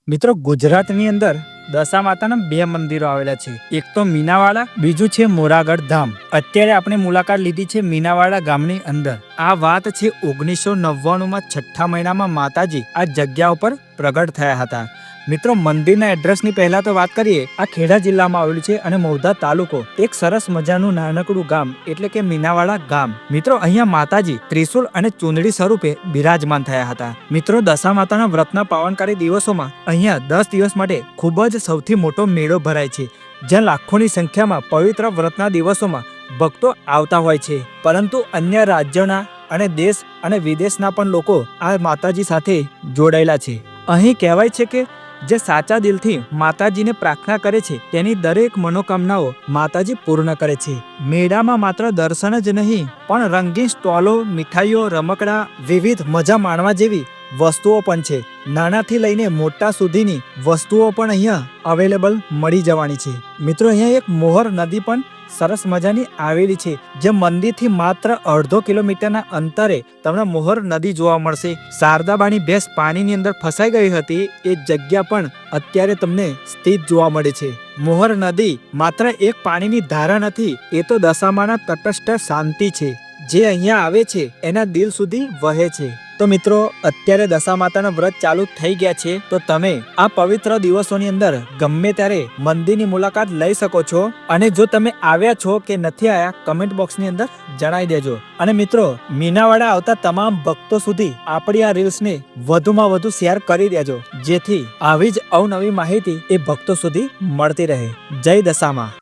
મિત્રો, ગુજરાતની અંદર દશા માતાના બે મંદિરો આવેલા છે. એક તો મીનાવાડા, બીજું છે મોરાગઢ ધામ. અત્યારે આપણે મુલાકાત લીધી છે મીનાવાડા ગામની અંદર. આ વાત છે 1999માં છઠ્ઠા મહિનામાં માતાજી આ જગ્યા ઉપર પ્રગટ થયા હતા. મિત્રો, મંદિરના એડ્રેસની પહેલા તો વાત કરીએ. આ ખેડા જિલ્લામાં આવેલું છે અને મૌધા તાલુકો. એક સરસ મજાનું નાનકડું ગામ એટલે કે મીનાવાડા ગામ. મિત્રો, અહીંયા માતાજી ત્રિશુલ અને ચુંદડી સ્વરૂપે બિરાજમાન થયા હતા. મિત્રો, દશા માતાના વ્રતના પાવનકારી દિવસોમાં અહીંયા 10 દિવસ માટે ખૂબ જ સૌથી મોટો મેળો ભરાય છે, જ્યાં લાખોની સંખ્યામાં પવિત્ર વ્રતના દિવસોમાં ભક્તો આવતા હોય છે. પરંતુ અન્ય રાજ્યોના અને દેશ અને વિદેશના પણ લોકો આ માતાજી સાથે જોડાયેલા છે. અહીં કહેવાય છે કે જે સાચા દિલથી માતાજીને પ્રાર્થના કરે છે તેની દરેક મનોકામનાઓ માતાજી પૂર્ણ કરે છે. મેળામાં માત્ર દર્શન જ નહીં પણ રંગીન સ્ટોલો, મીઠાઈઓ, રમકડા, વિવિધ મજા માણવા જેવી વસ્તુઓ પણ છે. નાનાથી લઈને મોટા સુધીની વસ્તુઓ પણ અહીંયા અવેલેબલ મળી જવાની છે. મિત્રો, અહીંયા એક મોહર નદી પણ સરસ મજાની આવેલી છે, જે મંદિરથી માત્ર અડધો કિલોમીટરના અંતરે તમને મોહર નદી જોવા મળશે. શારદાબાની ભેંસ પાણીની અંદર ફસાઈ ગઈ હતી એ જગ્યા પણ અત્યારે તમને સ્થિત જોવા મળે છે. મોહર નદી માત્ર એક પાણીની ધારા નથી, એ તો દશામાના તટસ્થ શાંતિ છે, જે અહીંયા આવે છે એના દિલ સુધી વહે છે. તો મિત્રો, અત્યારે દશા માતાના વ્રત ચાલુ થઈ ગયા છે, તો તમે આ પવિત્ર દિવસોની અંદર ગમે ત્યારે મંદિરની મુલાકાત લઈ શકો છો. અને જો તમે આવ્યા છો કે નથી આવ્યા, કમેન્ટ બોક્સની અંદર જણાવી દેજો. અને મિત્રો, મીનાવાડા આવતા તમામ ભક્તો સુધી આપણી આ રીલ્સને વધુમાં વધુ શેર કરી દેજો, જેથી આવી જ અવનવી માહિતી એ ભક્તો સુધી મળતી રહે. જય દશામાં.